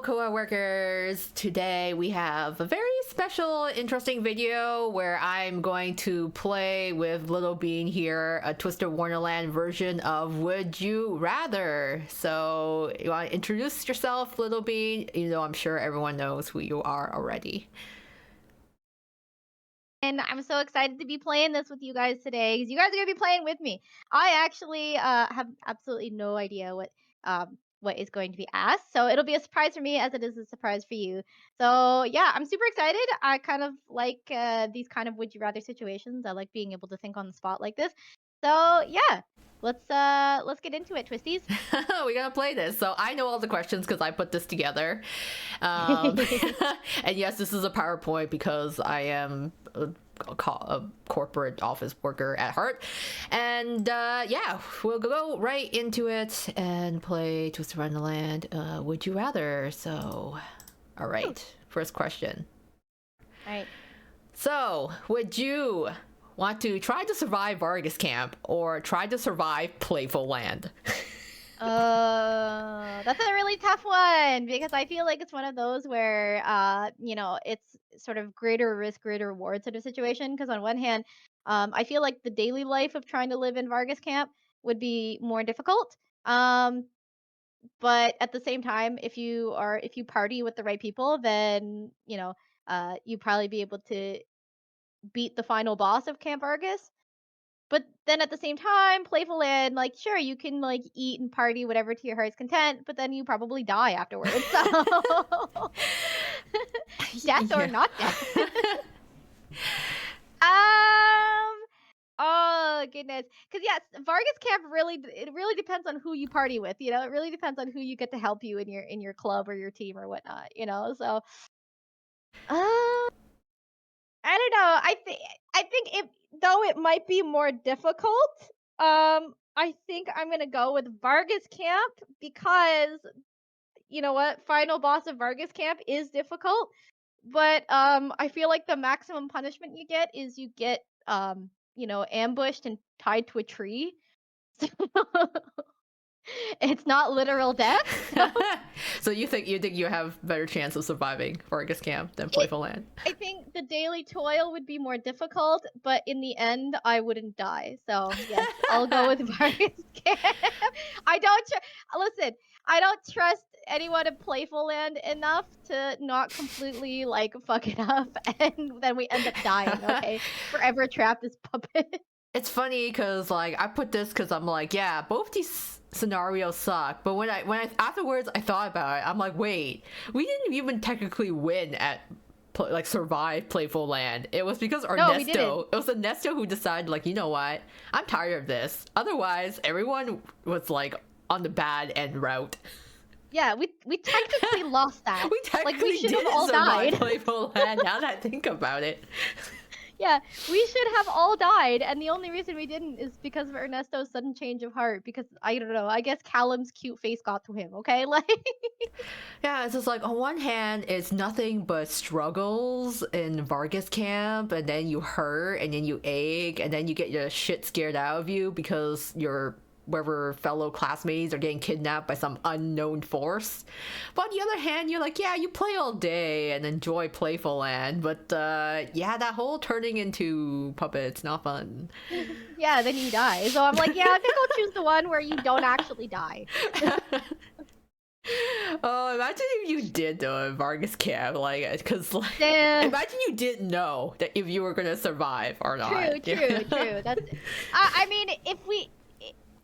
Koa workers. Today we have a very special, interesting video where I'm going to play with Little Bean here, a Twisted Wonderland version of Would You Rather. So, you want to introduce yourself, Little Bean? You know, I'm sure everyone knows who you are already. And I'm so excited to be playing this with you guys today because you guys are gonna be playing with me. I actually have absolutely no idea what is going to be asked, so it'll be a surprise for me as it is a surprise for you. So yeah, I'm super excited. I kind of like these kind of would you rather situations. I like being able to think on the spot like this. So yeah, let's get into it, Twisties. We're gonna play this. So I know all the questions because I put this together. Um, and yes, this is a PowerPoint because I am a corporate office worker at heart. And yeah, we'll go right into it and play Twisted Wonderland. Would you rather? So, all right. First question. All right. So, would you want to try to survive Vargas Camp or try to survive Playful Land? That's a really tough one because I feel like it's one of those where, it's sort of greater risk, greater reward sort of situation. Because on one hand, I feel like the daily life of trying to live in Vargas camp would be more difficult. Um, but at the same time, if you party with the right people, then you probably be able to beat the final boss of Camp Vargas. But then at the same time, playful and like, sure, you can like eat and party whatever to your heart's content, but then you probably die afterwards. So death or Yeah. not death. um. Oh goodness. Because yes, Vargas Camp it really depends on who you party with. It really depends on who you get to help you in your club or your team or whatnot. So. Uh, I don't know. I think it though it might be more difficult. I think I'm gonna go with Vargas Camp because you know what, final boss of Vargas Camp is difficult, but I feel like the maximum punishment you get is you get ambushed and tied to a tree. It's not literal death. So So you think you have better chance of surviving Vargas Camp than it Playful Land? I think the daily toil would be more difficult, but in the end, I wouldn't die. So yes, I'll go with Vargas Camp. I don't listen. I don't trust anyone in Playful Land enough to not completely like fuck it up, and then we end up dying. Okay, forever trapped as puppet. It's funny because like I put this because I'm like, yeah, both these scenarios suck. But when I afterwards I thought about it, I'm like, wait, we didn't even technically win at like survive Playful Land. It was because No, we didn't. Ernesto. It was Ernesto who decided like, you know what, I'm tired of this. Otherwise, everyone was like on the bad end route. Yeah, we technically lost that. We Like technically we should have didn't all survive died. Playful Land. Now that I think about it. Yeah, we should have all died, and the only reason we didn't is because of Ernesto's sudden change of heart. Because I don't know, I guess Callum's cute face got to him. Okay, like Yeah, it's just like on one hand, it's nothing but struggles in Vargas camp, and then you hurt, and then you ache, and then you get your shit scared out of you because your wherever fellow classmates are getting kidnapped by some unknown force. But on the other hand, you're like, yeah, you play all day and enjoy Playful Land, but yeah, that whole turning into puppets not fun. yeah, then you die. So I'm like, yeah, I think I'll choose the one where you don't actually die. Oh, imagine if you did though in Vargas camp, like, because like, Yeah. imagine you didn't know that if you were gonna survive or not. True. That's. I mean,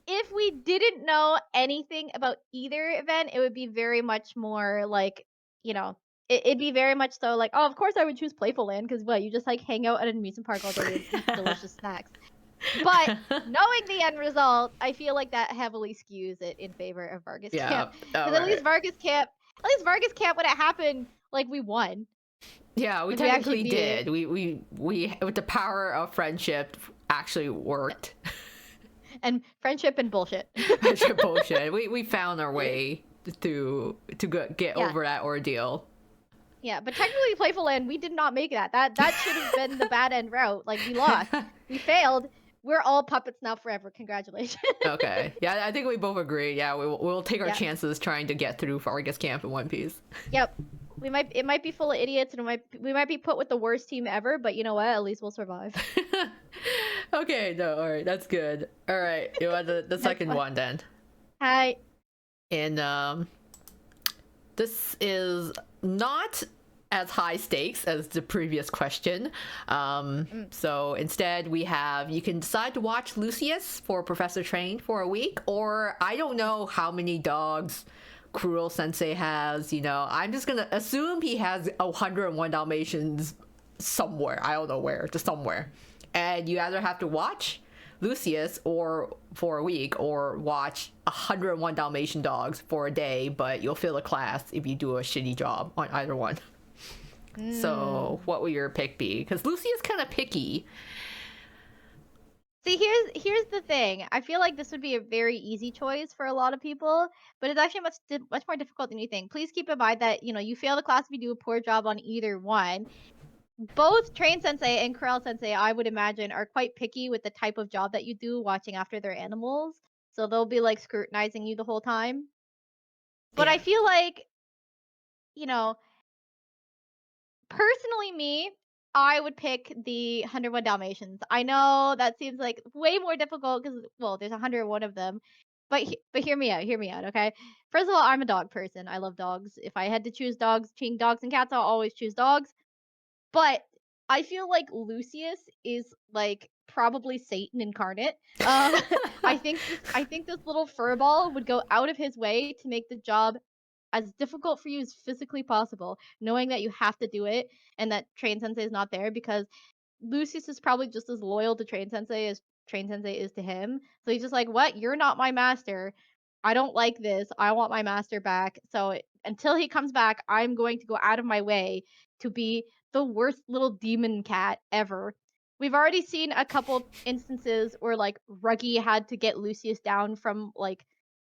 if we didn't know anything about either event, it would be very much more like it'd be very much so like, oh, of course I would choose Playful Land because what, you just like hang out at an amusement park all day and eat delicious snacks. But knowing the end result, I feel like that heavily skews it in favor of Vargas Yeah. Camp. All Because right. At least Vargas Camp when it happened, like we won. Yeah, we Like, we actually technically beat it. did. We with the power of friendship actually worked. And friendship and bullshit. Friendship bullshit. We found our way get Yeah. over that ordeal. Yeah, but technically Playful Land, we did not make that. That should have been the bad end route. Like we lost. We failed, we're all puppets now forever. Congratulations. Okay. Yeah, I think we both agree. Yeah, we'll take our Yeah. chances trying to get through Fargus Camp in One Piece. Yep. It might be full of idiots and we might be put with the worst team ever, but you know what? At least we'll survive. Okay, no, all right, that's good. All right, you want the Next second one. one then. Hi. And this is not as high stakes as the previous question. So instead, we have you can decide to watch Lucius for Professor Train for a week, or I don't know how many dogs Cruel Sensei has. You know, I'm just gonna assume he has 101 Dalmatians somewhere. I don't know where, just somewhere. And you either have to watch Lucius or for a week, or watch 101 Dalmatian dogs for a day, but you'll fail a class if you do a shitty job on either one. So what will your pick be? Because Lucius kind of picky. See, here's the thing. I feel like this would be a very easy choice for a lot of people, but it's actually much more difficult than you think. Please keep in mind that you fail the class if you do a poor job on either one. Both Train Sensei and Corral Sensei, I would imagine, are quite picky with the type of job that you do watching after their animals. So they'll be like scrutinizing you the whole time. But I Yeah. feel like, you know, personally me, I would pick the 101 Dalmatians. I know that seems like way more difficult because, well, there's 101 of them. But hear me out, okay? First of all, I'm a dog person. I love dogs. If I had to choose dogs, between dogs and cats, I'll always choose dogs. But I feel like Lucius is like probably Satan incarnate. I think this little furball would go out of his way to make the job as difficult for you as physically possible, knowing that you have to do it and that Train Sensei is not there because Lucius is probably just as loyal to Train Sensei as Train Sensei is to him. So he's just like, "What? You're not my master. I don't like this. I want my master back." So until he comes back, I'm going to go out of my way to be the worst little demon cat ever. We've already seen a couple instances where like Ruggy had to get Lucius down from like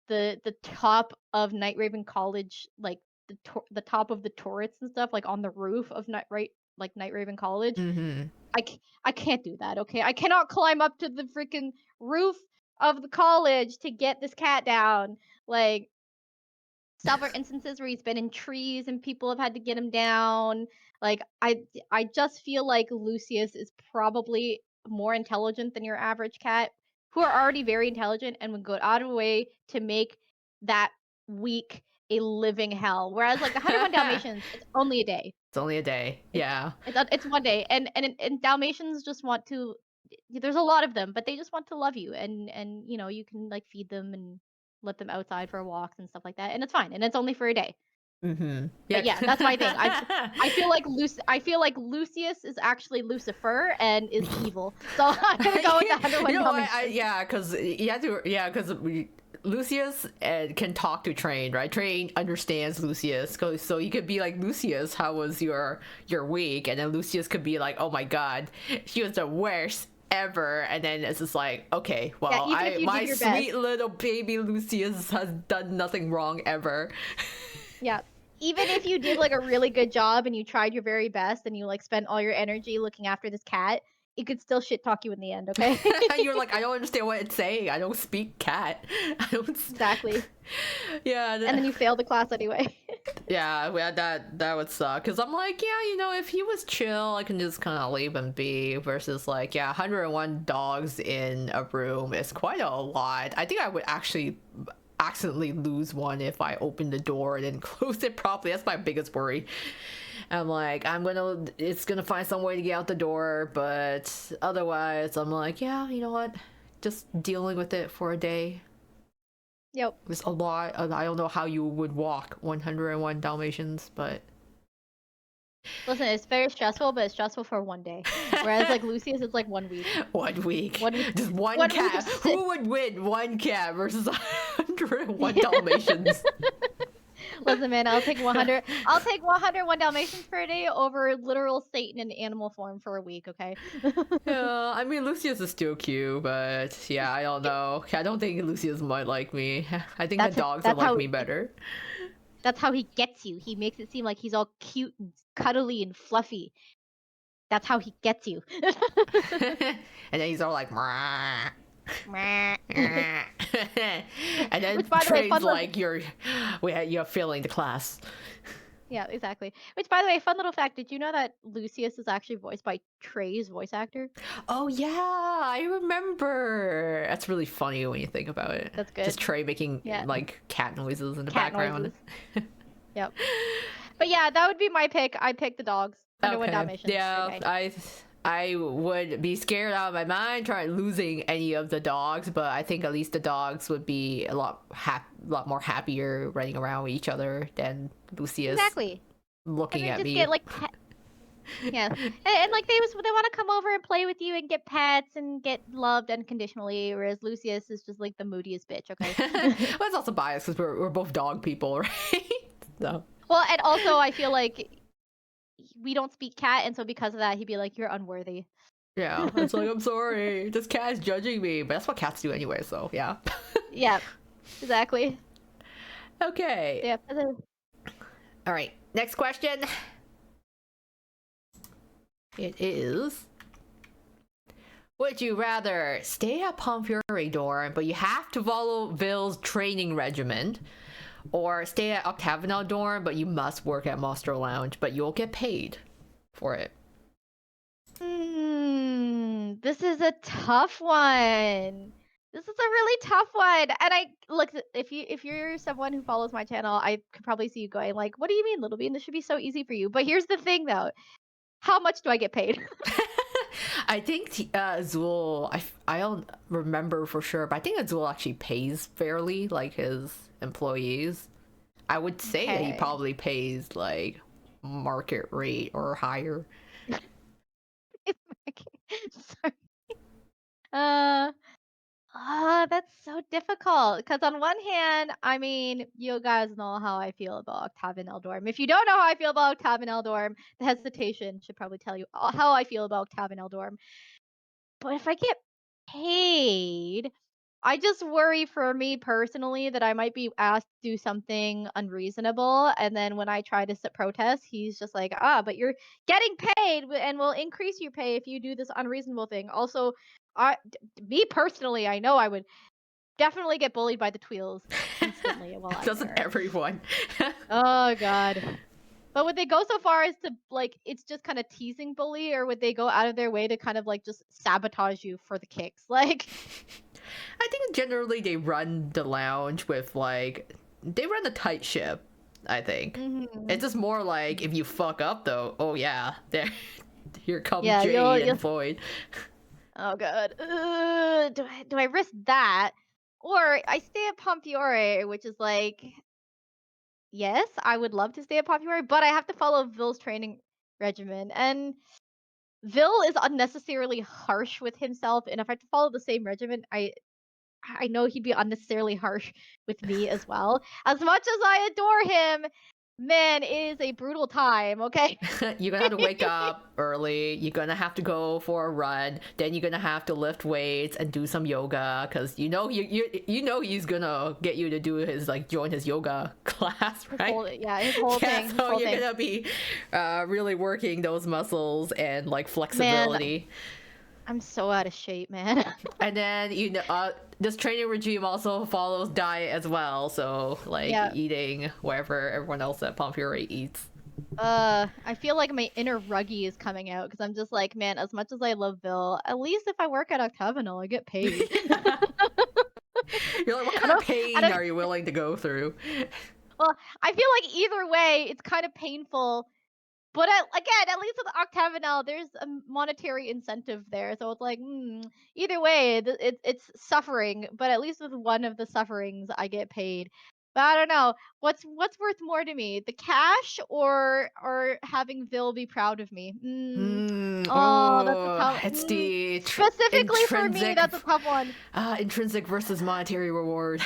the top of Night Raven College, like the top of the turrets and stuff, like on the roof of Night Raven College. Mm-hmm. I can't do that, okay? I cannot climb up to the freaking roof of the college to get this cat down. Like, several instances where he's been in trees and people have had to get him down. Like, I just feel like Lucius is probably more intelligent than your average cat, who are already very intelligent and would go out of the way to make that week a living hell. Whereas, like, the 101 Dalmatians, it's only a day. It's only a day. Yeah. It's one day, and Dalmatians just want to. There's a lot of them, but they just want to love you, and you can like feed them and let them outside for walks and stuff like that, and it's fine, and it's only for a day. Mm-hmm. But yeah, that's my thing. I feel like Lucius is actually Lucifer and is evil, so I'm gonna go with the 101 You know, Dalmatians. yeah, because you have to, yeah, because Lucius can talk to Train, right? Train understands Lucius, so you could be like, Lucius, how was your week? And then Lucius could be like, oh my god, she was the worst ever. And then it's just like, okay, Yeah, well, even if you my did your sweet best. little baby Lucius has done nothing wrong ever. Yeah. Even if you did like a really good job and you tried your very best and you like spent all your energy looking after this cat, it could still shit talk you in the end, okay? You're like, I don't understand what it's saying. I don't speak cat. I don't. Exactly. Yeah. And then you fail the class anyway. Yeah, that would suck. Cause I'm like, yeah, if he was chill, I can just kind of leave him be. Versus like, yeah, 101 dogs in a room is quite a lot. I think I would actually accidentally lose one if I opened the door and then close it properly. That's my biggest worry. I'm like, it's gonna find some way to get out the door, but otherwise, I'm like, yeah, you know what? Just dealing with it for a day. Yep. It's a lot. I don't know how you would walk 101 Dalmatians, but Listen, it's very stressful, but it's stressful for one day. Whereas like Lucius, it's like 1 week. 1 week. 1 week. Just one 1 week cat. of sit. Who would win one cat versus 101 Dalmatians? Listen, man, I'll take 100. I'll take 101 Dalmatians for a day over literal Satan in animal form for a week. Okay. Yeah, I mean Lucius is still cute, but yeah, I don't know. I don't think Lucius might like me. I think the dogs would like me better. That's how he gets you. He makes it seem like he's all cute and cuddly and fluffy. That's how he gets you. And then he's all like, "Mrah." Meh. And then Which, by the way, trains like you're failing the class. yeah, exactly. Which, by the way, fun little fact, did you know that Lucius is actually voiced by Trey's voice actor? Oh yeah, I remember. That's really funny when you think about it. That's Just good. Trey making Yeah, like cat noises in the cat background. noises. Yep. But yeah, that would be my pick. I pick the dogs. 101 Okay. Dalmatians for Yeah, me. I would be scared out of my mind trying losing any of the dogs, but I think at least the dogs would be a lot more happier running around with each other than Lucius Exactly. And looking then at just me. get like pet. Yeah, and like they want to come over and play with you and get pets and get loved unconditionally, whereas Lucius is just like the moodiest bitch. Okay. Well, it's also biased because we're both dog people, right? So Well, and also I feel like we don't speak cat, and so because of that, he'd be like, "You're unworthy." yeah, it's like I'm sorry, this cat is judging me, but that's what cats do anyway. So yeah. Yeah, exactly. Okay. Yeah. All right. Next question. It is. Would you rather stay at Pomfury dorm, but you have to follow Ville's training regimen, or stay at Octagonal dorm, but you must work at Monster Lounge, but you'll get paid for it? This is a tough one. This is a really tough one. And I look, if you're someone who follows my channel, I could probably see you going like, "What do you mean, Little Bean? This should be so easy for you." But here's the thing though. How much do I get paid? I think Azul, I don't remember for sure, but I think Azul actually pays fairly, like his employees. I would say that he Okay. probably pays like market rate or higher. Sorry. Uh that's so difficult. Because on one hand, I mean, you guys know how I feel about Octavin Eldorm. If you don't know how I feel about Octavin Eldorm, the hesitation should probably tell you how I feel about Octavin Eldorm. But if I get paid, I just worry for me personally that I might be asked to do something unreasonable, and then when I try to protest, he's just like, "Ah, but you're getting paid, and we'll increase your pay if you do this unreasonable thing." Also, me personally, I know I would definitely get bullied by the Tweels instantly while I'm Doesn't there. everyone? Oh god. But would they go so far as to like it's just kind of teasing bully, or would they go out of their way to kind of like just sabotage you for the kicks? Like, I think generally they run the lounge with like they run a tight ship. I think mhm. it's just more like if you fuck up though, oh yeah, there, here comes Yeah, Jade you'll and Void. oh god. Do I risk that? Or I stay at Pompiore, which is like, yes, I would love to stay at Pompiore, but I have to follow Ville's training regimen. And Ville is unnecessarily harsh with himself, and if I have to follow the same regimen, I know he'd be unnecessarily harsh with me as well. As much as I adore him, man, it is a brutal time, okay? You're gonna have to wake up early. You're gonna have to go for a run. Then you're gonna have to lift weights and do some yoga because you know he's gonna get you to do his like join his yoga class, His right? whole yeah, his whole Yeah, thing, his so whole you're thing. gonna be really working those muscles and like Man, flexibility. I'm so out of shape, man. And then this training regime also follows diet as well. So like Yeah. eating wherever everyone else at Pompeii eats. I feel like my inner ruggy is coming out because I'm just like, man, as much as I love Bill, at least if I work at Octagonal, I get paid. You're like, what I kind of don't, I pain don't, are you willing to go through? well, I feel like either way, it's kind of painful. But again, at least with Octagonal, there's a monetary incentive there. So it's like, either way, it's suffering. But at least with one of the sufferings, I get paid. But I don't know what's worth more to me, the cash or having Vil be proud of me. Oh, that's a Oh, tough. it's the Specifically for me, intrinsic, that's a tough one. intrinsic versus monetary reward.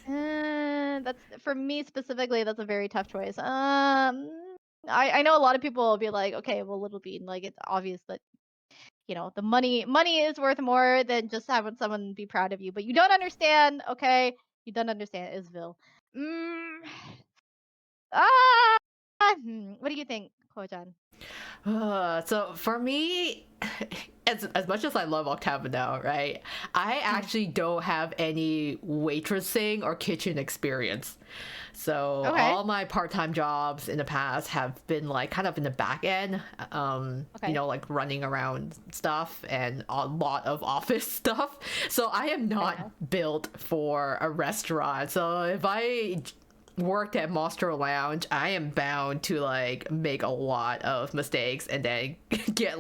That's for me specifically. That's a very tough choice. I know a lot of people will be like, okay, well, Little Bean, like it's obvious that the money is worth more than just having someone be proud of you. But you don't understand, okay? You don't understand Isville. Mm, ah, what do you think? Hojan? So for me, as much as I love Octava now, right? I Mm. actually don't have any waitressing or kitchen experience. So Okay. all my part-time jobs in the past have been like kind of in the back end, Okay. like running around stuff and a lot of office stuff. So I am not Fair. built for a restaurant. So if I worked at Monster Lounge, I am bound to like make a lot of mistakes and then get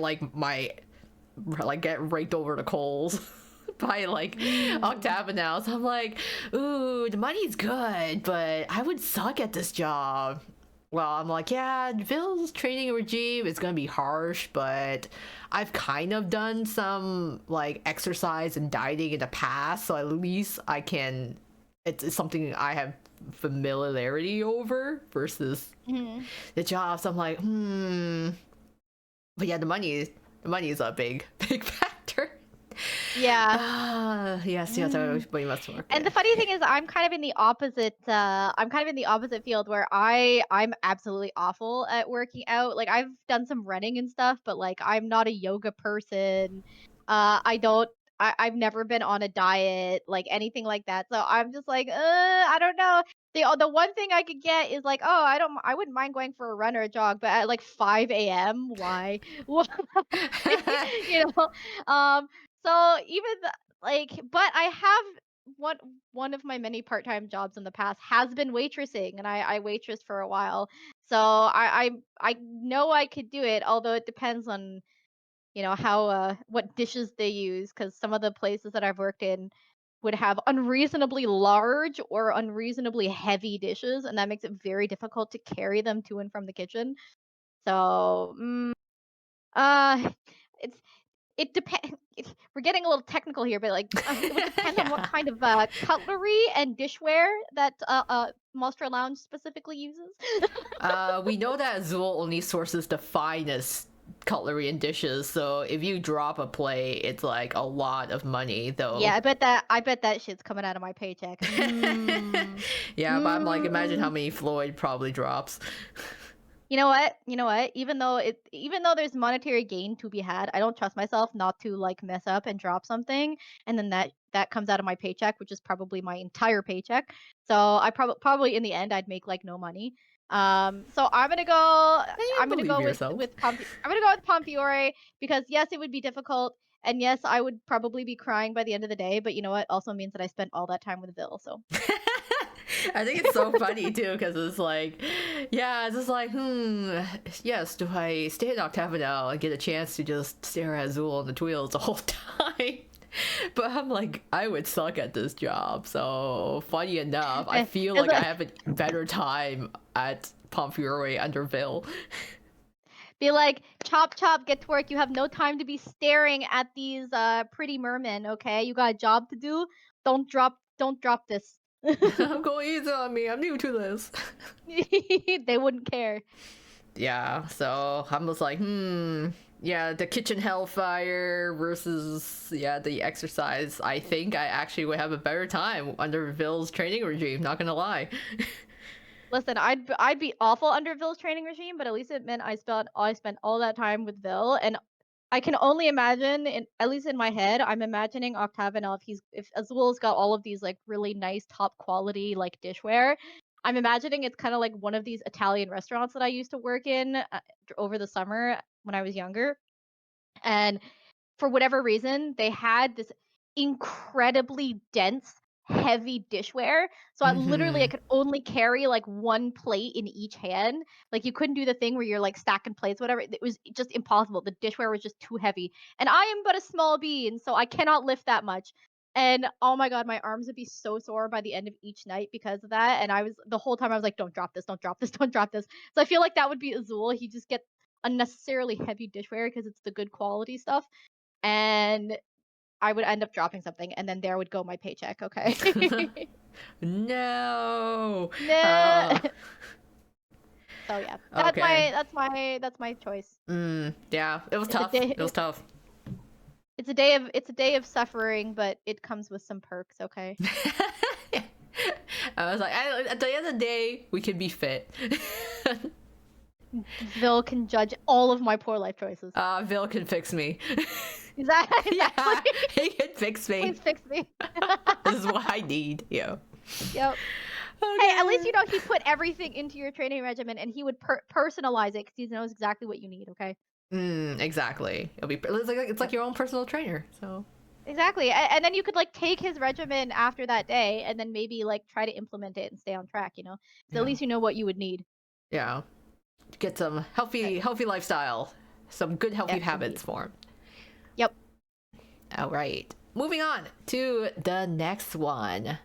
get raked over the coals by like Mm. Octava now. So I'm like, ooh, the money's good, but I would suck at this job. Well, I'm like, yeah, Phil's training regime is gonna be harsh, but I've kind of done some like exercise and dieting in the past, so at least I can. It's something I have familiarity over versus Mhm. the job. So I'm like, but yeah, the money is a big big factor. Yeah. Yes, yes, Mm. we must work And the it. funny thing is I'm kind of in the opposite I'm kind of in the opposite field where I'm absolutely awful at working out. Like I've done some running and stuff, but like I'm not a yoga person. I don't I've never been on a diet, like anything like that. So I'm just like, I don't know. The one thing I could get is like, oh, I wouldn't mind going for a run or a jog, but at like 5 a.m., why? Why? You know? So even like, but I have one one of my many part-time jobs in the past has been waitressing, and I waitressed for a while. So I know I could do it, although it depends on, how what dishes they use, cuz some of the places that I've worked in would have unreasonably large or unreasonably heavy dishes, and that makes it very difficult to carry them to and from the kitchen. So, uh it's it depends. We're getting a little technical here, but like it would depend on what Yeah. kind of cutlery and dishware that Monster Lounge specifically uses. We know that Azul only sources the finest cutlery and dishes, so if you drop a plate, it's like a lot of money, Yeah, though. I bet that shit's coming out of my paycheck. Yeah, but I'm like, imagine how Mm. many Floyd probably drops. You know what? You know what? Even though there's monetary gain to be had, I don't trust myself not to like mess up and drop something, and then that comes out of my paycheck, which is probably my entire paycheck. So I probably in the end I'd make like no money. So And you I'm gonna believe go yourself. with I'm gonna go with Pompiore because yes, it would be difficult, and yes, I would probably be crying by the end of the day. But you know what? Also means that I spent all that time with Bill. So I think it's so funny too because it's like, yeah, it's just like, yes, do I stay in Octava now and get a chance to just stare at Azul on the wheels the whole time? But I'm like, I would suck at this job. So funny enough, I feel it's like I like have a better time at Pompiore under Ville. be like, chop chop, get to work. You have no time to be staring at these pretty mermen, okay? You got a job to do. Don't drop this. I'm going easy on me. I'm new to this. They wouldn't care. Yeah, so I'm just like, yeah, the kitchen hellfire versus the exercise. I think I actually would have a better time under Ville's training regime. Not gonna lie. Listen, I'd be awful under Ville's training regime, but at least it meant I spent all that time with Ville, and I can only imagine, at least in my head, I'm imagining Octavian if Azul's got all of these like really nice top quality like dishware. I'm imagining it's kind of like one of these Italian restaurants that I used to work in over the summer when I was younger, and for whatever reason, they had this incredibly dense, heavy dishware. So I Hmm. could only carry like one plate in each hand. Like you couldn't do the thing where you're like stacking plates, whatever. It was just impossible. The dishware was just too heavy. And I am but a small bean, so I cannot lift that much. And oh my god, my arms would be so sore by the end of each night because of that. And the whole time I was like, don't drop this, don't drop this, don't drop this. So I feel like that would be Azul. He just gets unnecessarily heavy dishware because it's the good quality stuff, and I would end up dropping something, and then there would go my paycheck, okay? No. Nah. Uh, So yeah, okay. that's my choice. Yeah, it was It's a tough. day It was tough. it's a day of suffering, but it comes with some perks, okay? I was like, at the end of the day, we can be fit. Vil can judge all of my poor life choices. Vil can fix me. Exactly. Yeah, he can fix Please me. fix me. This is what I need. Yeah. Yep. Hey, at least Okay. you know he put everything into your training regimen, and he would personalize it because he knows exactly what you need. Okay. Exactly. It's like your own personal trainer. So Exactly. And then you could like take his regimen after that day, and then maybe like try to implement it and stay on track. So at yeah, least you know what you would need. yeah. Get some Right. healthy lifestyle, some good healthy Yes, indeed. habits formed. Yep. All right. Moving on to the next one.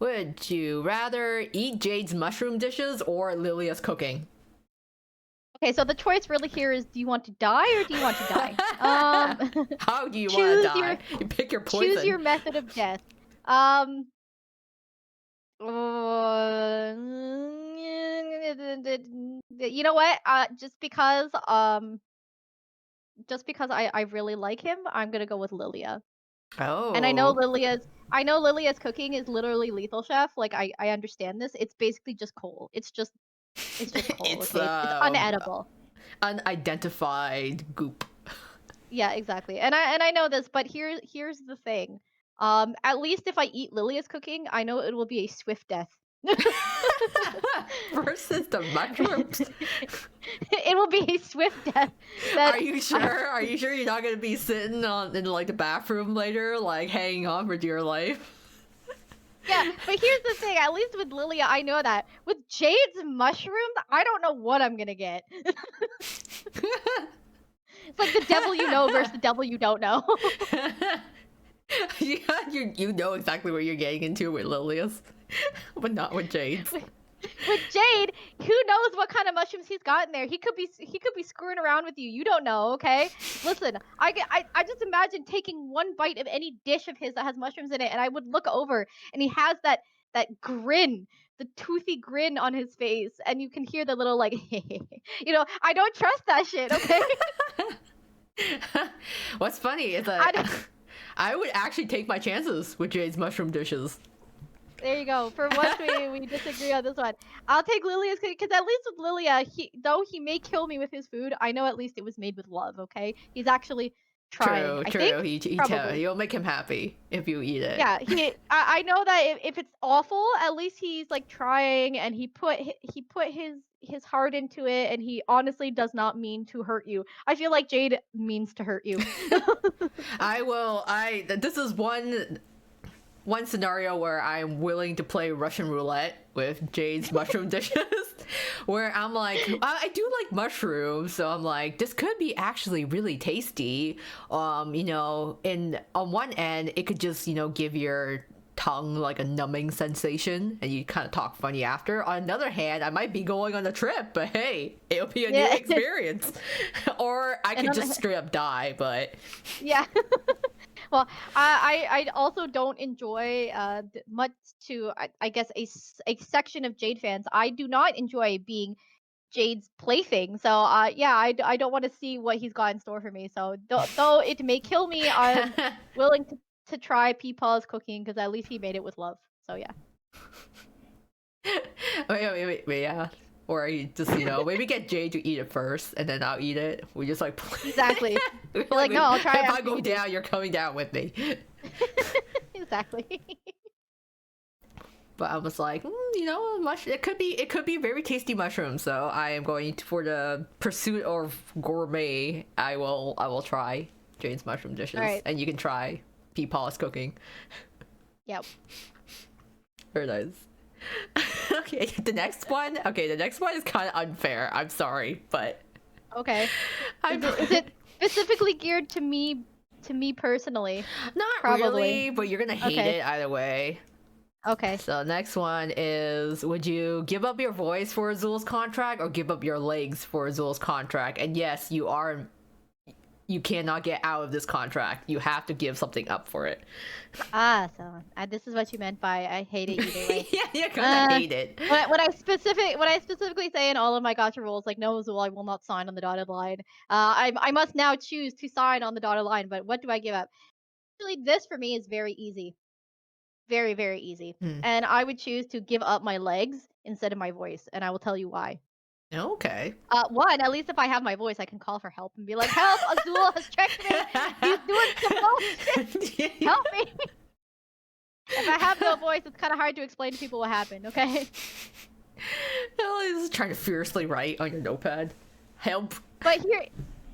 Would you rather eat Jade's mushroom dishes or Lilia's cooking? Okay, so the choice really here is: do you want to die or do you want to die? How do you want to Choose your die? You pick your choose poison. your method of death. Um, uh, you know what? Just because I really like him, I'm gonna go with Lilia. And Oh. I know Lilia's cooking is literally lethal, chef. Like I understand this. It's basically just coal. It's just coal. It's Okay, it's unedible. unidentified goop. Yeah, exactly. And I know this, but here's the thing. At least if I eat Lilia's cooking, I know it will be a swift death. Versus the mushrooms. It will be a swift death Are that you I sure? Are you sure you're not gonna be sitting in like the bathroom later, like hanging on for dear life? Yeah, but here's the thing, at least with Lilia, I know that. With Jade's mushrooms, I don't know what I'm gonna get. It's like the devil you know versus the devil you don't know. Yeah, you know exactly what you're getting into with Lilius, but not with Jade's. With Jade, who knows what kind of mushrooms he's got in there? He could be screwing around with you. You don't know, okay? Listen, I just imagine taking one bite of any dish of his that has mushrooms in it, and I would look over, and he has that grin, the toothy grin on his face, and you can hear the little like, I don't trust that shit, okay? What's funny is I that don't, I would actually take my chances with Jade's mushroom dishes. There you go. For once, we disagree on this one. I'll take Lilia's because at least with Lilia, though he may kill me with his food, I know at least it was made with love. Okay, he's actually trying. True, I true. think probably. You'll make him happy if you eat it. Yeah, I know that if it's awful, at least he's like trying, and he put his heart into it, and he honestly does not mean to hurt you. I feel like Jade means to hurt you. I will. I This is one scenario where I'm willing to play Russian roulette with Jade's mushroom dishes, where I'm like, I do like mushrooms, so I'm like, this could be actually really tasty. And on one end, it could just give your tongue like a numbing sensation and you kind of talk funny after. On another hand, I might be going on a trip, but hey, it'll be a new Yeah, experience. Or I and could just straight up die, but yeah. Well, I also don't enjoy much to I guess a section of Jade fans. I do not enjoy being Jade's plaything. So yeah, I don't want to see what he's got in store for me. So though it may kill me, I'm willing to try Peepaw's cooking because at least he made it with love. So yeah. wait, yeah. Or you just, maybe get Jay to eat it first, and then I'll eat it. We just like, Exactly. we're You're like, no, I'll try if I after go you do. down, you're coming down with me. Exactly. But I was like, it could be very tasty mushrooms. So I am going for the pursuit of gourmet. I will try Jane's mushroom All dishes, right. and you can try Peepaw's cooking. Yep. Very nice. Okay, the next one. Okay, the next one is kind of unfair. I'm sorry, but Okay. I Is it specifically geared to me personally? not Probably. really, but you're gonna hate Okay. it either way. Okay. So next one is: would you give up your voice for Azul's contract or give up your legs for Azul's contract? And yes, you cannot get out of this contract. You have to give something up for it. So this is what you meant by I hate it either way. Yeah, you're gonna Uh, hate it. what I specifically say in all of my gotcha rules, like no, Azul, I will not sign on the dotted line. I must now choose to sign on the dotted line, but what do I give up? Actually, this for me is very easy, very very easy, Hmm. and I would choose to give up my legs instead of my voice, and I will tell you why. Okay. One, at least if I have my voice, I can call for help and be like, "Help! Azul has checked me. He's doing some bullshit. Help me!" If I have no voice, it's kind of hard to explain to people what happened. Okay. He's trying to fiercely write on your notepad. Help. But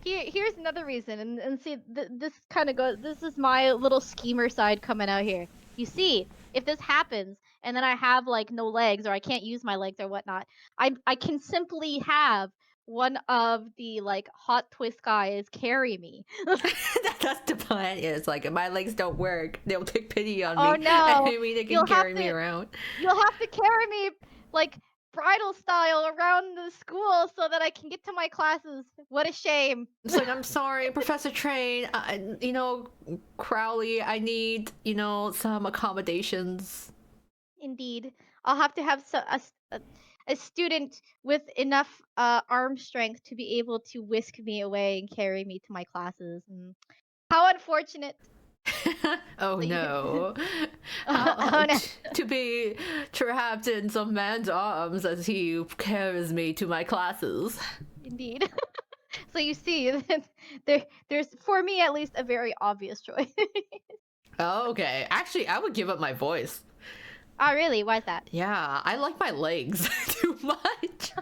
here's another reason, and see, this kind of goes. This is my little schemer side coming out here. You see, if this happens, and then I have like no legs, or I can't use my legs or whatnot, I can simply have one of the like hot twist guys carry me. That's the plan. It's like if my legs don't work, they'll take pity on Oh me. no, I mean, they can you'll have carry me around. you'll have to carry me like bridal style around the school so that I can get to my classes. What a shame. It's like, I'm sorry, Professor Train. Crowley, I need, some accommodations. Indeed. I'll have to have a student with enough arm strength to be able to whisk me away and carry me to my classes. And how unfortunate. Oh So you, no. oh no. To be trapped in some man's arms as he carries me to my classes. Indeed. So you see, there's for me at least a very obvious choice. Oh, okay. Actually, I would give up my voice. Oh, really? Why is that? Yeah, I like my legs too much.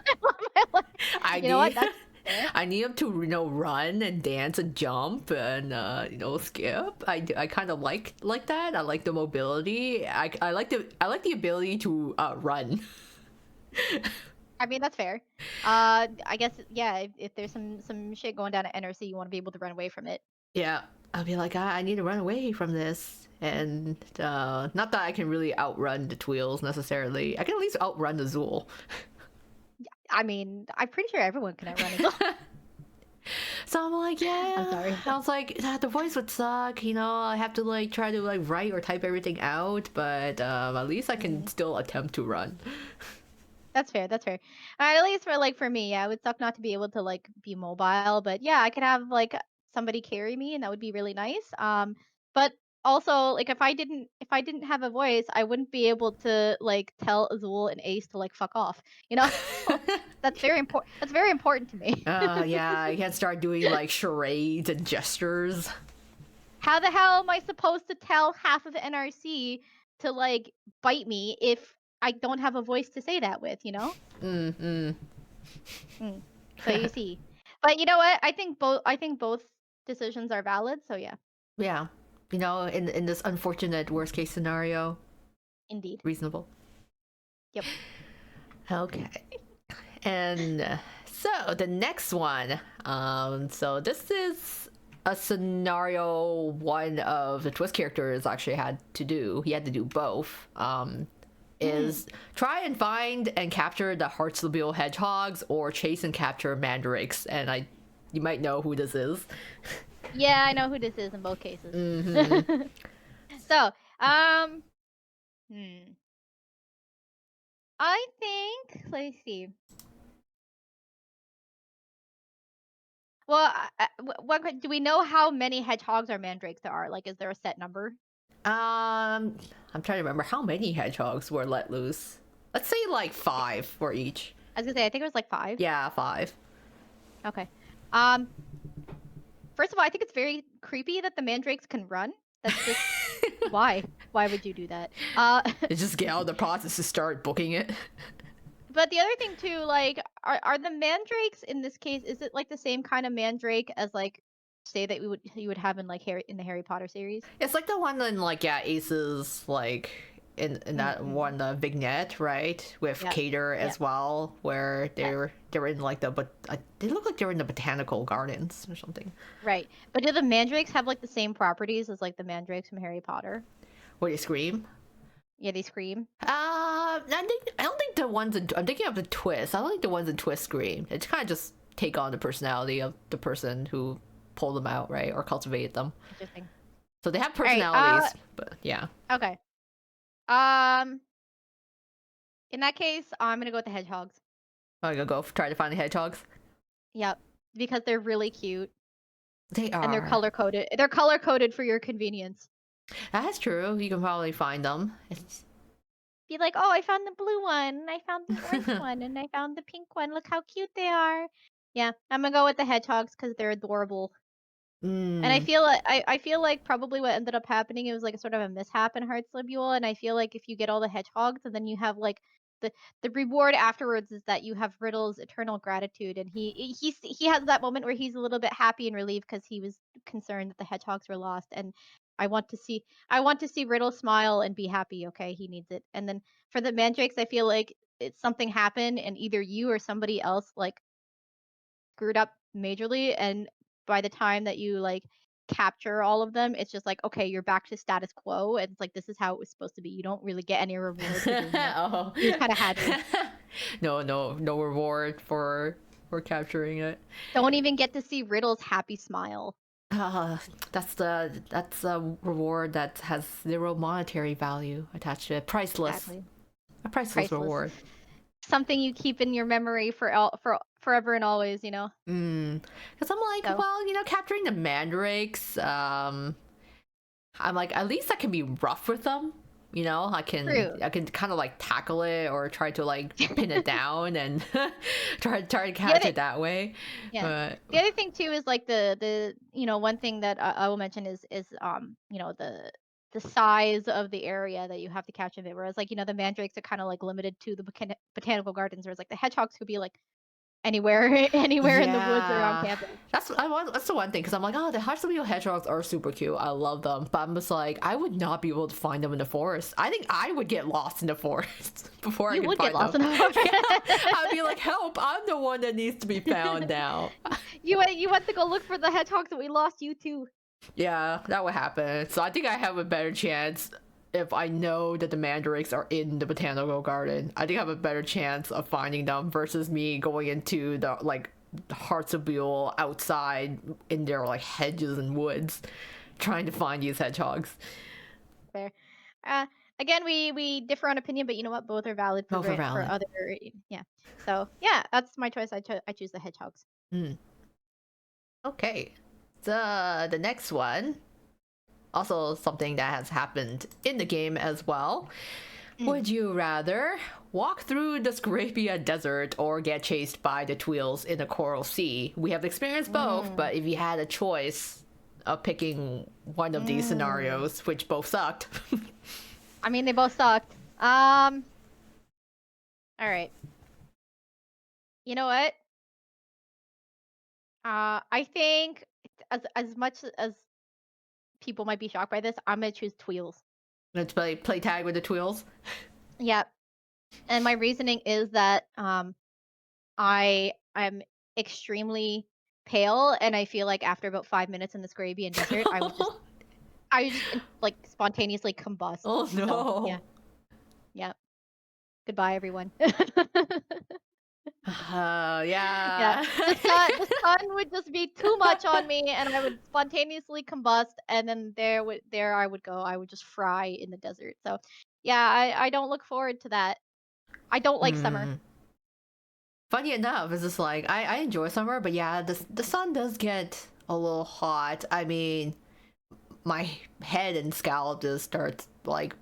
I You know what? need That's fair. I need them to run and dance and jump and skip. I kind of like that. I like the mobility. I like the ability to run. I mean, that's fair. I guess yeah. If there's some shit going down at NRC, you want to be able to run away from it. Yeah, I'll be like, I need to run away from this. And not that I can really outrun the Tweels necessarily. I can at least outrun the Zool. I mean, I'm pretty sure everyone can outrun it. So I'm like, yeah. I'm sorry. I was like, the voice would suck, I have to like try to like write or type everything out, but at least I can still attempt to run. That's fair. That's fair. At least for me, yeah, it would suck not to be able to like be mobile, but yeah, I could have like somebody carry me, and that would be really nice. But also like if I didn't have a voice, I wouldn't be able to like tell Azul and Ace to like fuck off. You know, that's very important. That's very important to me. Yeah, I can't start doing like charades and gestures. How the hell am I supposed to tell half of the NRC to like bite me if I don't have a voice to say that with, you know? Mm-mm. So you see. But you know what? I think both decisions are valid, so yeah, Yeah. In this unfortunate worst case scenario, indeed. reasonable. Yep. Okay. And so the next one, so this is a scenario one of the twist characters actually had to do. He had to do both. Is try and find and capture the Heartslabile hedgehogs or chase and capture mandrakes. And you might know who this is. Yeah, I know who this is in both cases. Mm-hmm. So, I think, let's see. Well, do we know how many hedgehogs or mandrakes there are? Like, is there a set number? I'm trying to remember how many hedgehogs were let loose. Let's say like 5 for each. I was gonna say, I think it was like 5. Yeah, 5. Okay. First of all, I think it's very creepy that the mandrakes can run. That's just why? Why would you do that? Just get out of the process to start booking it. But the other thing too, like, are the mandrakes in this case? Is it like the same kind of mandrake as like, say that you would have in like the Harry Potter series? It's like the one in like Ace's like in that one vignette, right? With Yep. Cater as Yep. well, where they're in like they look like they're in the botanical gardens or something. Right. But do the mandrakes have like the same properties as like the mandrakes from Harry Potter? Where they scream. Yeah, they scream. I don't think the ones I'm thinking of the twist. I don't think the ones in Twist scream. It's kind of just take on the personality of the person who pulled them out, right, or cultivated them. Interesting. So they have All right, personalities, but yeah. Okay. In that case, I'm gonna go with the hedgehogs. I'm gonna go try to find the hedgehogs. Yep, because they're really cute They are. and they're color coded. They're color coded for your convenience. That's true. You can probably find them. be like, "Oh, I found the blue one, and I found the orange one, and I found the pink one. Look how cute they are." Yeah, I'm gonna go with the hedgehogs because they're adorable. And Mm. I feel like probably what ended up happening, it was like a sort of a mishap in Hearts Labule, and I feel like if you get all the hedgehogs and then you have like the the reward afterwards is that you have Riddle's eternal gratitude, and he has that moment where he's a little bit happy and relieved because he was concerned that the hedgehogs were lost, and I want to see Riddle smile and be happy. Okay, he needs it. And then for the mandrakes, I feel like it's something happened, and either you or somebody else like screwed up majorly, and by the time that you, like, capture all of them, it's just like, "Okay, you're back to status quo," and it's like, "This is how it was supposed to be." You don't really get any reward for doing it. Oh. You just kinda had to. No reward for capturing it. Don't even get to see Riddle's happy smile. Uh, that's a reward that has zero monetary value attached to it. Priceless. Exactly. A priceless Priceless. reward. Something you keep in your memory for forever and always, you know? Because I'm like, So well, capturing the mandrakes, I'm like, at least I can be rough with them. true. I can kind of like tackle it or try to like pin it down and try to The catch other it that way. Yeah. But The other thing too is like one thing that I will mention is the size of the area that you have to catch them in. Whereas like the mandrakes are kind of like limited to the botanical gardens, whereas like the hedgehogs could be like anywhere anywhere in the woods around yeah, campus. that's the one thing because I'm like, oh, the Hatsumio hedgehogs are super cute. I love them, but I'm just like, I would not be able to find them in the forest. I think I would get lost in the forest before I You could would get find them. lost in the forest. Yeah, I'd be like, help! I'm the one that needs to be found now. You went to go look for the hedgehogs and we lost you too. Yeah, that would happen. So I think I have a better chance if I know that the mandrakes are in the botanical garden. I think I have a better chance of finding them versus me going into the like hearts of Buell outside in their like hedges and woods trying to find these hedgehogs. Fair. Uh, Again, we differ on opinion, but you know what? Both are valid Both are for valid. other. Yeah. So yeah, that's my choice. I choose the hedgehogs. Mm. Okay. The next one, also something that has happened in the game as well. Mm. Would you rather walk through the Scrapia Desert or get chased by the Tweels in the Coral Sea? We have experienced both, Mm. but if you had a choice of picking one of these Mm. scenarios, which both sucked. I mean, they both sucked. All right. You know what? I think as much as people might be shocked by this, I'm gonna choose Tweels. Let's play tag with the Tweels. Yep. And my reasoning is that I'm extremely pale, and I feel like after about 5 minutes in the Scrabian Desert, I would just like spontaneously combust. Oh So yeah, no. yeah. Goodbye, everyone. Yeah, Yeah. the sun would just be too much on me, and I would spontaneously combust, and then there I would go. I would just fry in the desert. So, yeah, I don't look forward to that. I don't like summer. Hmm. Funny enough, it's just like I enjoy summer, but yeah, the sun does get a little hot. I mean, my head and scalp just starts like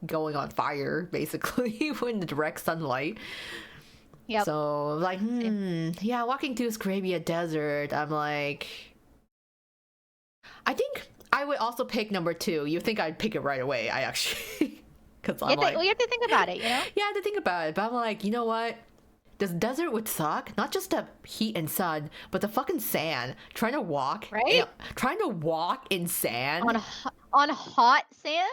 going on fire basically when the direct sunlight. Yep. So like, Same. yeah, walking through Scrabia Desert, I'm like, I think I would also pick number two. You think I'd pick it right away? I actually, because I'm like, You have to think about it. yeah, I had to think about it, but I'm like, you know what? This desert would suck. Not just the heat and sun, but the fucking sand. Right? Trying to walk in sand. On hot sand.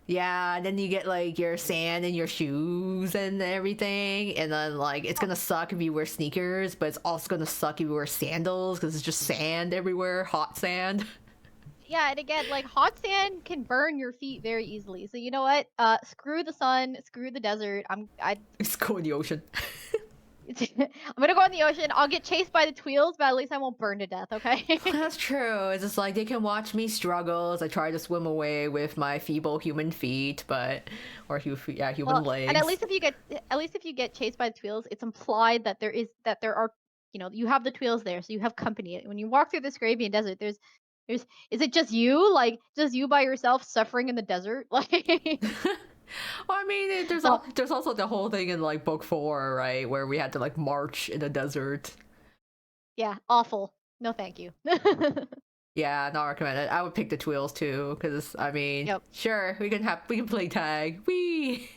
Yeah, and then you get like your sand in your shoes and everything, and then like it's gonna suck if you wear sneakers, but it's also gonna suck if you wear sandals because it's just sand everywhere, hot sand. Yeah, and again, like hot sand can burn your feet very easily. So you know what? Screw the sun, screw the desert. Just go in the ocean. I'm gonna go in the ocean. I'll get chased by the tweels, but at least I won't burn to death. Okay. That's true. It's just like they can watch me struggle as I try to swim away with my feeble human feet, human Well, and legs. at least if you get chased by the tweels, it's implied that there are you have the tweels there, so you have company. When you walk through the Scrabian Desert, there's is it just you, like just you by yourself suffering in the desert, like Well, I mean, Well, there's also the whole thing in like book 4, right, where we had to like march in the desert. yeah, awful. No, thank you. Yeah, not recommended. I would pick the Twills too, because I mean, Yep. sure, we can play tag. Wee.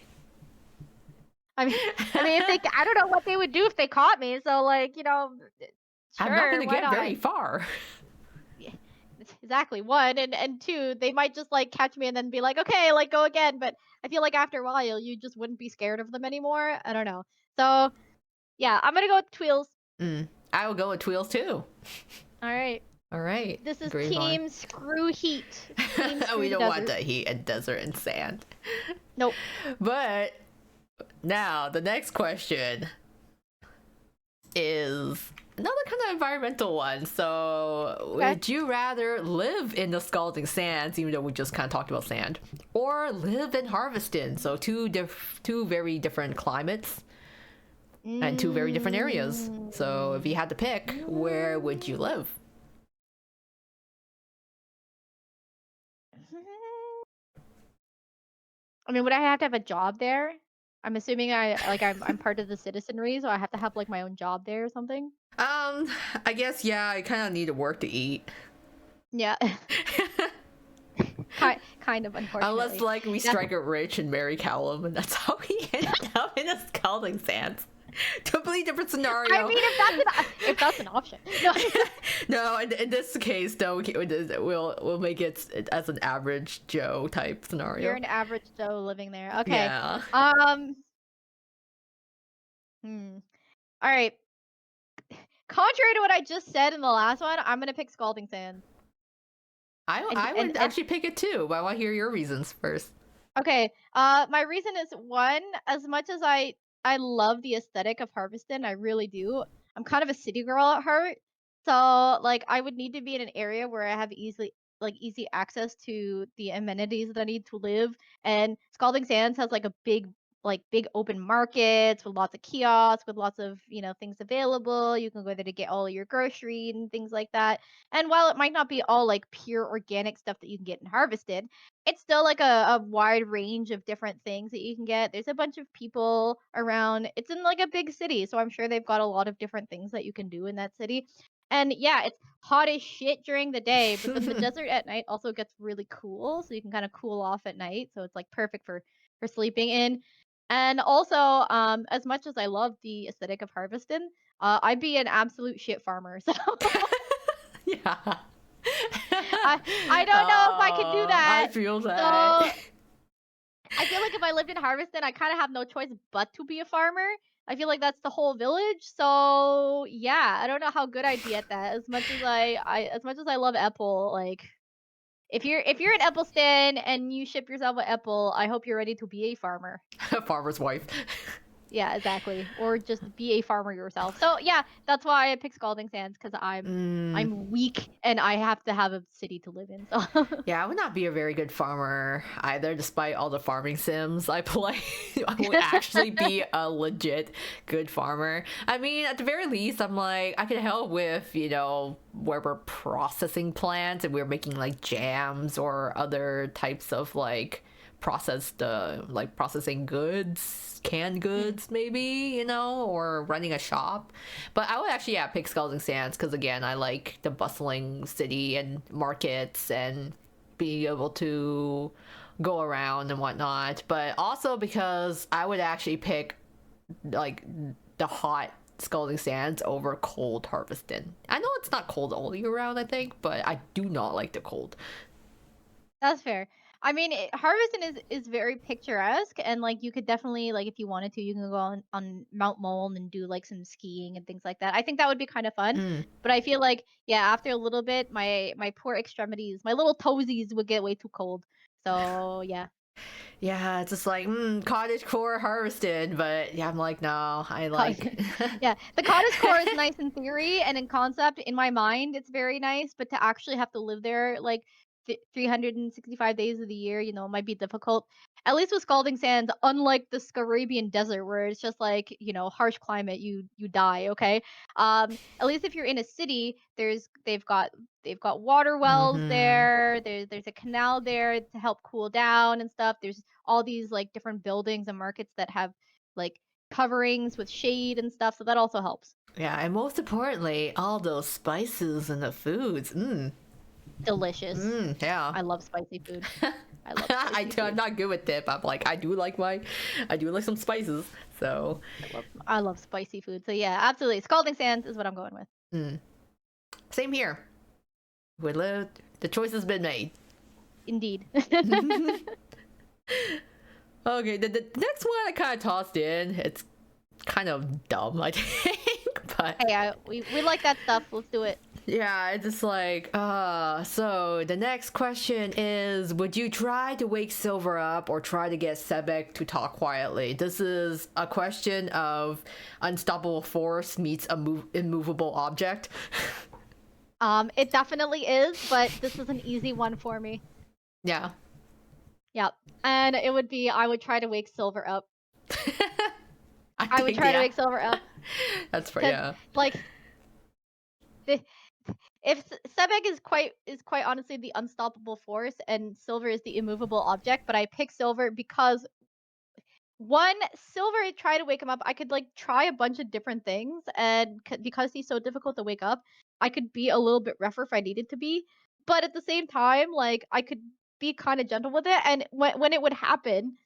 I mean, if they, I don't know what they would do if they caught me. So like, I'm not sure, gonna why get not? very far. Yeah, exactly. One and two, they might just like catch me and then be like, okay, like go again. But I feel like after a while, you just wouldn't be scared of them anymore. I don't know. So yeah, I'm gonna go with Tweels. I will go with Twills too. All right. All right, This is great one. Team Screw Heat. Team We Screw the don't want Desert. the heat and desert and sand. Nope. But now the next question is another kind of environmental one. So, Okay. would you rather live in the scalding sands, even though we just kind of talked about sand, or live in Harveston? So, two very different climates and two very different areas. So, if you had to pick, where would you live? I mean, would I have to have a job there? I'm assuming I'm part of the citizenry, so I have to have like my own job there or something. I guess yeah. I kind of need to work to eat. Yeah. Kind of, Unless unfortunately. like we Yeah. strike it rich and marry Callum, and that's how we end up in a scalding sands. Completely different scenario. I mean, if that's an option. No. No, in this case, though, we'll make it as an average Joe type scenario. You're an average Joe living there. Okay. Yeah, Um. All right. Contrary to what I just said in the last one, I'm gonna pick Scalding Sands. I would And actually pick it too, but I want to hear your reasons first. okay. My reason is one, as much as I love the aesthetic of Harveston, I really do. I'm kind of a city girl at heart. So, like I would need to be in an area where I have easy access to the amenities that I need to live. And Scalding Sands has like a big open markets with lots of kiosks, with lots of, things available. You can go there to get all your grocery and things like that. And while it might not be all like pure organic stuff that you can get in Harvested, it's still like a wide range of different things that you can get. There's a bunch of people around. It's in like a big city, so I'm sure they've got a lot of different things that you can do in that city. And yeah, it's hot as shit during the day, but then the desert at night also gets really cool, so you can kind of cool off at night. So it's like perfect for sleeping in. And also, as much as I love the aesthetic of Harveston, I'd be an absolute shit farmer. So Yeah. I don't know if I can do I that. feel that. So I feel like if I lived in Harveston, I kind of have no choice but to be a farmer. I feel like that's the whole village. So yeah, I don't know how good I'd be at that. As much as as much as I love Apple, like if you're an Apple stan and you ship yourself an Apple, I hope you're ready to be a farmer. Farmer's wife. Yeah, exactly. Or just be a farmer yourself. So yeah, that's why I pick Scalding Sands because I'm weak and I have to have a city to live in. So Yeah, I would not be a very good farmer either, despite all the farming sims I play. I would actually be a legit good farmer. I mean, at the very least, I'm like, I could help with, where we're processing plants and we're making like jams or other types of like processing goods, canned goods maybe, or running a shop. But I would actually, yeah, pick Scalding Sands because again, I like the bustling city and markets and being able to go around and whatnot. But also because I would actually pick like the hot Scalding Sands over cold Harveston. I know it's not cold all year round, I think, but I do not like the cold. That's fair. I mean, Harveston is very picturesque, and like you could definitely like if you wanted to, you can go on Mount Muln and do like some skiing and things like that. I think that would be kind of fun. Mm. But I feel like yeah, after a little bit, my poor extremities, my little toesies would get way too cold. So yeah. Yeah, it's just like cottage core harvested, but yeah, I'm like no, I like. Yeah, the cottage core is nice in theory and in concept. In my mind, it's very nice, but to actually have to live there like 365 days of the year, might be difficult. At least with Scalding Sands, unlike the Scarabian Desert where it's just like, harsh climate, you die, okay? At least if you're in a city, they've got water wells Mm-hmm. there. There's a canal there to help cool down and stuff. There's all these like different buildings and markets that have like coverings with shade and stuff, so that also helps. Yeah, and most importantly, all those spices and the foods. Delicious. Yeah. I love spicy food. I love spicy I'm food. not good with dip. I'm like, I do like some spices. So, I love spicy food. So yeah, absolutely. Scalding Sands is what I'm going with. mm. Same here. We lived. The choice has been made. Indeed. Okay, the next one I kind of tossed in. It's kind of dumb, I think, but Hey, we like that stuff. Let's do it. yeah, it's just like, so the next question is, would you try to wake Silver up or try to get Sebek to talk quietly? This is a question of unstoppable force meets a immovable object. It definitely is, but this is an easy one for me. Yeah. Yep. And it would be I would try to wake Silver up. I would think, try to yeah. wake Silver up. That's for 'Cause, yeah. like, the, if Sebek is quite honestly the unstoppable force, and Silver is the immovable object, but I pick Silver because one, Silver try to wake him up. I could like try a bunch of different things, and because he's so difficult to wake up, I could be a little bit rougher if I needed to be. But at the same time, like I could be kind of gentle with it, and when it would happen,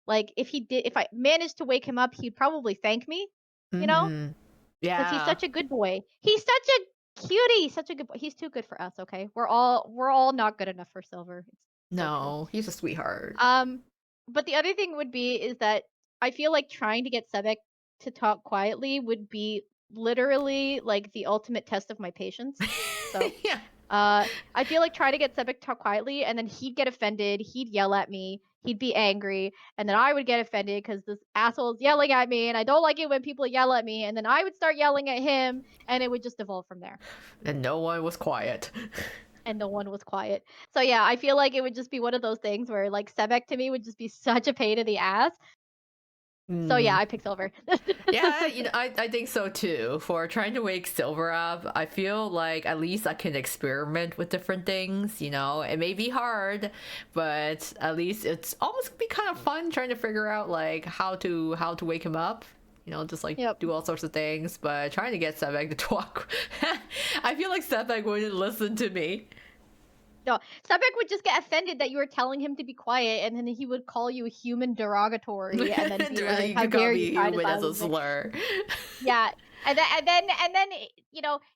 like if I managed to wake him up, he'd probably thank me, you know, Mm-hmm. because he's Yeah. such a good boy. He's such a cutie, such a good boy. He's too good for us. Okay, we're all not good enough for Silver. It's so true. No, he's a sweetheart. Um, but the other thing would be is that I feel like trying to get Sebek to talk quietly would be literally like the ultimate test of my patience. So, Yeah. I feel like try to get Sebek to talk quietly, and then he'd get offended. He'd yell at me. He'd be angry, and then I would get offended because this asshole's yelling at me, and I don't like it when people yell at me. And then I would start yelling at him, and it would just evolve from there. And no one was quiet. And no one was quiet. So yeah, I feel like it would just be one of those things where like Sebek to me would just be such a pain in the ass. So yeah, Mm. I pick Silver. Yeah, I think so too. For trying to wake Silver up, I feel like at least I can experiment with different things. It may be hard, but at least it's almost be kind of fun trying to figure out like how to wake him up. Just like Yep. do all sorts of things. But trying to get Sebek to talk, I feel like Sebek wouldn't listen to me. No, Sebek would just get offended that you were telling him to be quiet, and then he would call you human derogatory, and then be like, You "How could call dare you me try to human as a silence me?" slur. Yeah, and then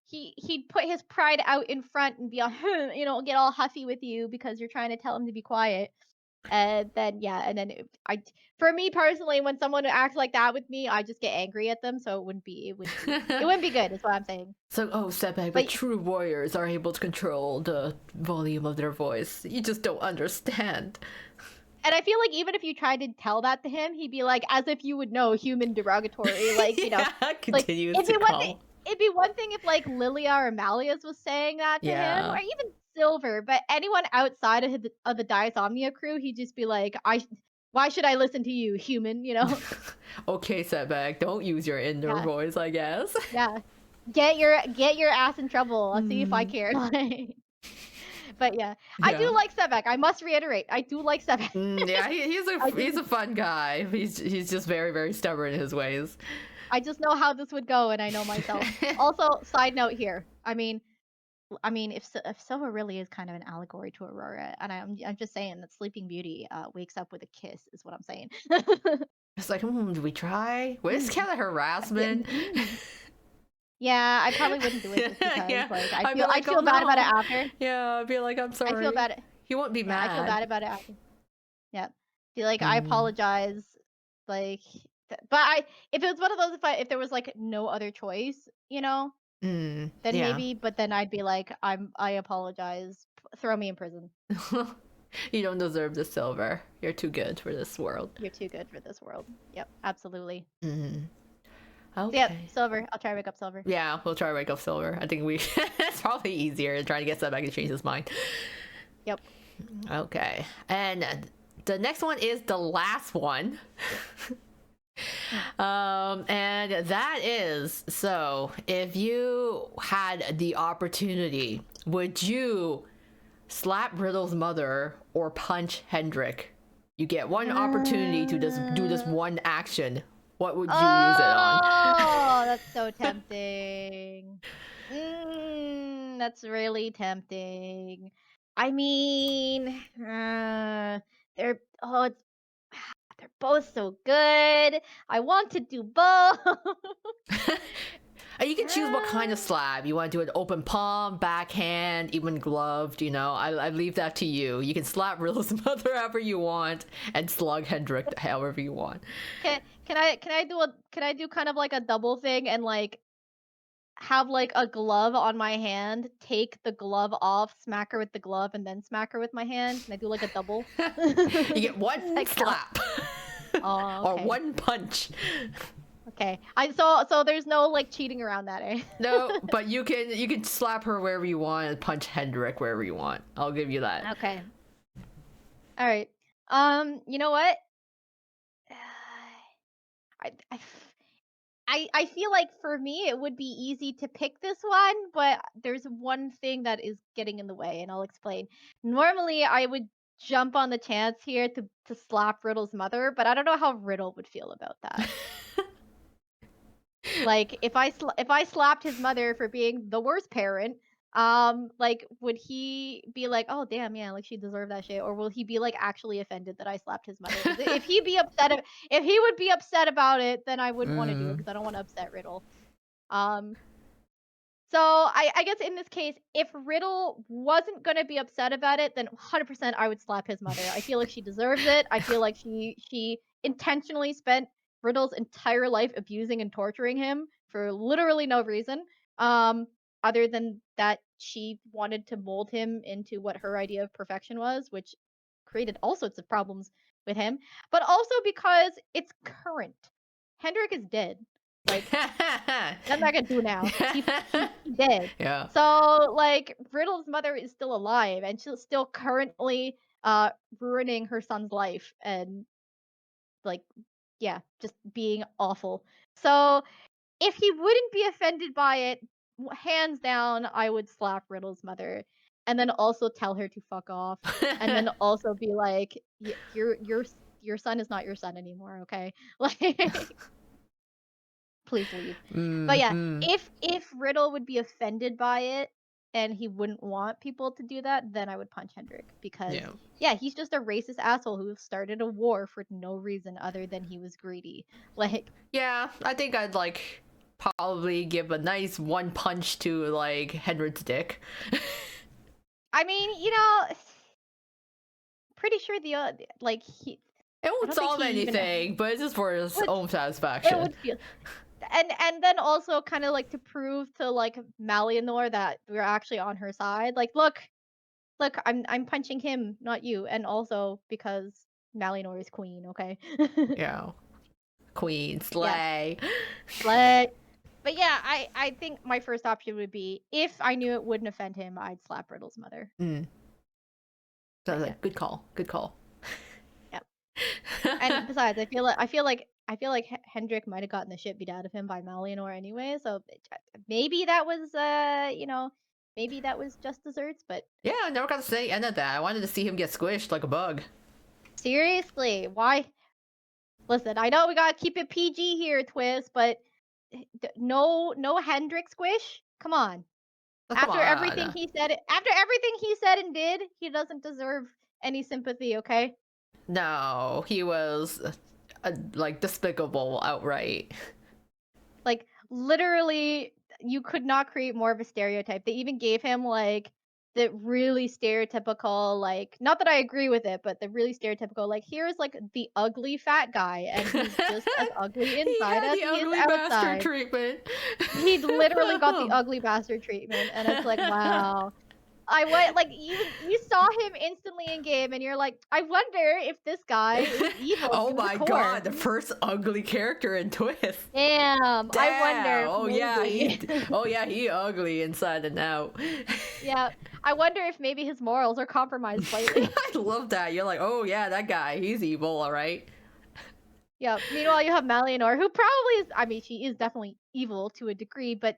he'd put his pride out in front and be all, get all huffy with you because you're trying to tell him to be quiet. And then yeah, and then for me personally, when someone acts like that with me, I just get angry at them. So it wouldn't be good. Is what I'm saying. So, Sebek, but But true warriors are able to control the volume of their voice. You just don't understand. and I feel like even if you tried to tell that to him, he'd be like, as if you would know human derogatory, like Yeah, like continues it'd to be one thing. call. It'd be one thing if like Lilia or Malleus was saying that to him, or Yeah. even Silver, but anyone outside of the Dice Omnia crew, he'd just be like, why should I listen to you, human? Okay, Sebek, don't use your inner Yeah, voice, I guess. yeah. Get your ass in trouble. I'll see if I Mm, care. But yeah, I do yeah. like Sebek. I must reiterate, I do like Sebek. Yeah, he's I a just he's a fun guy. He's just very very stubborn in his ways. I just know how this would go, and I know myself. Also, side note here. I mean, if Silver really is kind of an allegory to Aurora, and I'm just saying that Sleeping Beauty wakes up with a kiss, is what I'm saying. It's like, do we try? Well, it's Mm. kind of Yeah, harassment. yeah, I probably wouldn't do it just because, Yeah, like, I I'd be feel I like, oh feel bad about it no. after. Yeah, I'd be like, I'm I feel sorry. bad. He won't be Yeah, I feel bad mad. about it after. Yeah, feel like I Mm, apologize, like, but if it was one of those, if there was like no other choice, then yeah. maybe. But then I'd be like, I apologize. Throw me in prison. You don't deserve the silver. You're too good for this world. You're too good for this world. Yep, absolutely. Mm, So, yep, okay. Silver. I'll try to wake up Silver. Yeah, we'll try to wake up silver. I think it's probably easier than trying to get Sebek to change his mind. Yep. Okay. And the next one is the last one. And that is, so if you had the opportunity, would you slap Riddle's mother or punch Hendrik? You get one opportunity to just do this Uh, one action. What would you use it on? oh, that's so tempting. That's really tempting. I mean, they're it's they're both so good. I want to do both. And you can choose what kind of Ah, slap. You want to do an open palm, backhand, even gloved, you know. I leave that to you. You can slap Riddle's mother however you want and slug Hendrik however you want. can I do kind of like a double thing and like have like a glove on my hand, take the glove off, smack her with the glove, and then smack her with my hand? Can I do like a double? You get Does one that count? slap. Oh, Or okay. one punch. Okay. So there's no like cheating around that, eh? No, but you can slap her wherever you want and punch Hendrik wherever you want. I'll give you that. Okay. All right. You know what? I, I I feel like for me it would be easy to pick this one, but there's one thing that is getting in the way, and I'll explain. Normally, I would jump on the chance here to slap Riddle's mother, but I don't know how Riddle would feel about that. Like if I slapped his mother for being the worst parent, like would he be like, "Oh damn, yeah, like she deserved that shit," or will he be like actually offended that I slapped his mother? Because if he would be upset about it, then I wouldn't want to do it Mm. because I don't want to upset Riddle. Um, so I guess in this case, if Riddle wasn't gonna be upset about it, then 100% I would slap his mother. I feel like she deserves it. I feel like she intentionally spent Riddle's entire life abusing and torturing him for literally no reason. Um, other than that she wanted to mold him into what her idea of perfection was, which created all sorts of problems with him. But also because it's current. Hendrik is dead. Like I'm not gonna do now. He dead. Yeah. So like Riddle's mother is still alive and she's still currently ruining her son's life and like yeah, just being awful. So if he wouldn't be offended by it, hands down, I would slap Riddle's mother and then also tell her to fuck off and then also be like your son is not your son anymore, okay? Like please leave. But yeah, Mm-hmm. if Riddle would be offended by it and he wouldn't want people to do that, then I would punch Hendrik because Yeah. yeah, he's just a racist asshole who started a war for no reason other than he was greedy. Like Yeah, I think I'd like probably give a nice one punch to like Hendrik's dick. I mean, you know, pretty sure the like he It I won't don't think solve he even anything, but it's just for his would own it satisfaction. would feel and then also kind of like to prove to like Malianor that we're actually on her side. Like, look, I'm punching him, not you, and also because Malinor is queen, okay? Yeah. Queen Yeah, slay. but yeah, I think my first option would be if I knew it wouldn't offend him, I'd slap Riddle's mother. Mm. So But yeah, like, good call. Good call. yeah. And besides, I feel like Hendrik might have gotten the shit beat out of him by Malinor anyway, so maybe that was maybe that was just desserts, but Yeah, I never got to say any of that. I wanted to see him get squished like a bug. seriously, why? Listen, I know we gotta keep it PG here, Twist, but no Hendrik squish. Come on. Oh, come on. After everything he said and did, he doesn't deserve any sympathy. Okay. No, he was like despicable outright. Like literally, you could not create more of a stereotype. They even gave him like the really stereotypical, like not that I agree with it, but the really stereotypical, like here's like the ugly fat guy, and he's just as ugly He inside had as the he is ugly bastard outside. treatment. He literally got the ugly bastard treatment, and it's like, wow. I went like you saw him instantly in game, and you're like, I wonder if this guy is evil Oh to the my core. god, the first ugly character in Twist. Damn, I wonder Damn. if Oh yeah, maybe. he ugly inside and out. Yeah, I wonder if maybe his morals are compromised slightly. I love that. You're like, oh yeah, that guy, he's evil, all right. Yeah. Meanwhile, you have Malianor, who probably is. I mean, she is definitely evil to a degree, but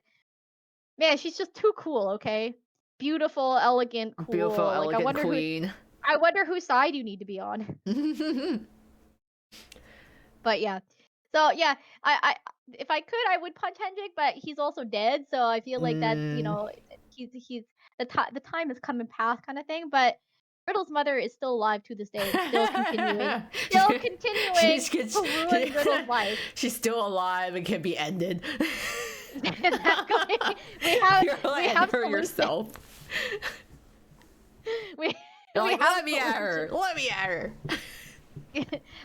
man, she's just too cool. Okay, beautiful, elegant, Beautiful, cool. Like, elegant queen. I wonder whose side you need to be on. But yeah. So yeah, I if I could, I would punch Hendrik, but he's also dead, so I feel like that's Mm. he's the time is coming past kind of thing. But Riddle's mother is still alive to this day and still continuing she's, to ruin Riddle's life. she's still alive and can be ended. Exactly. You're We like have her solutions. yourself. We You're we like, have let me at her. solutions. Let me at her.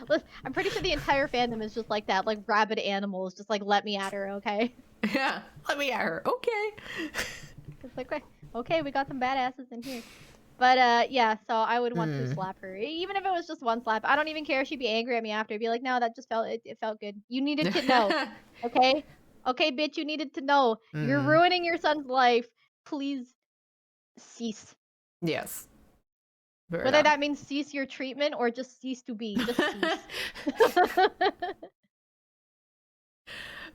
Listen, I'm pretty sure the entire fandom is just like that, like rabid animals, just like let me at her, okay? Yeah, let me at her. Okay. It's like, okay, we got some badasses in here. But yeah, so I would want to slap her, even if it was just one slap. I don't even care if she'd be angry at me after. I'd be like, no, that just it felt good. You needed to know, okay? Okay, bitch, you needed to know. You're ruining your son's life. Please cease. Yes. Fair Whether enough. that means cease your treatment or just cease to be, just cease.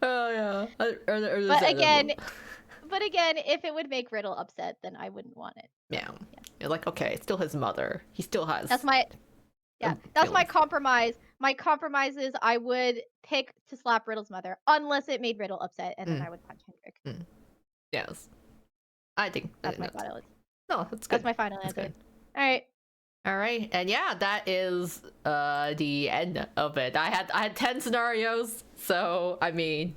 Oh yeah. But again, if it would make Riddle upset, then I wouldn't want it. Yeah. You're like, okay, it's still his mother. He still has. That's my compromise. My compromise is I would pick to slap Riddle's mother unless it made Riddle upset, and then I would punch Hendrik. Yes. I think That's my final answer. No, that's good. That's my final answer. Good. All right. All right, and yeah, that is the end of it. I had 10 scenarios, so I mean,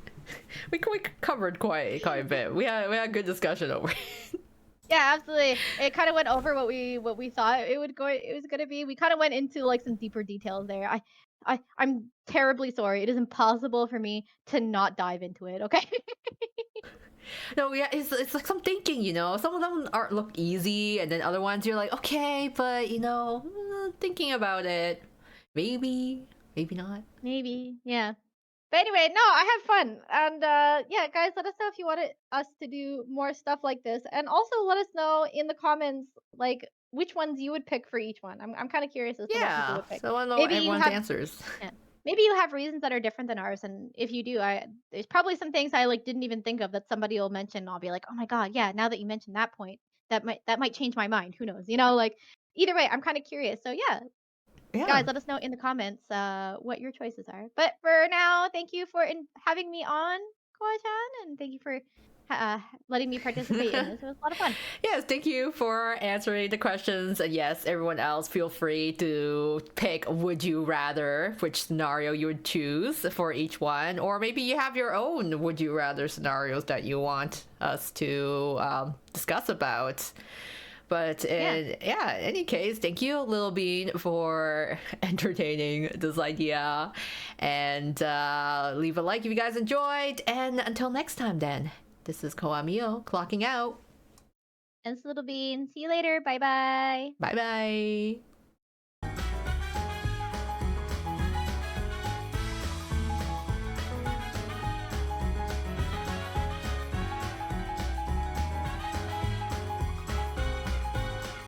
we covered quite a bit. We had a good discussion over it. Yeah, absolutely. It kind of went over what we thought it was gonna be. We kind of went into like some deeper details there. I'm terribly sorry. It is impossible for me to not dive into it. Okay. No, yeah, it's like some thinking, you know. Some of them look easy, and then other ones you're like, okay, but you know, thinking about it, maybe not. Maybe, yeah. But anyway, no, I had fun, and yeah, guys, let us know if you wanted us to do more stuff like this, and also let us know in the comments like which ones you would pick for each one. I'm kind of curious as to what people would pick. So I want to know Maybe you everyone's have answers. yeah. Maybe you have reasons that are different than ours, and if you do, there's probably some things I like didn't even think of that somebody will mention. And I'll be like, oh my god, yeah. Now that you mentioned that point, that might change my mind. Who knows? You know, like either way, I'm kind of curious. So yeah, guys, let us know in the comments what your choices are. But for now, thank you for having me on, Koa-chan, and thank you for letting me participate in this. It was a lot of fun. Yes, thank you for answering the questions. And yes, everyone else, feel free to pick would you rather, which scenario you would choose for each one. Or maybe you have your own would you rather scenarios that you want us to discuss about. But in any case, thank you, Lil Bean, for entertaining this idea. And leave a like if you guys enjoyed. And until next time, then, this is Koa Miyo clocking out. And Little Bean. See you later. Bye bye. Bye bye.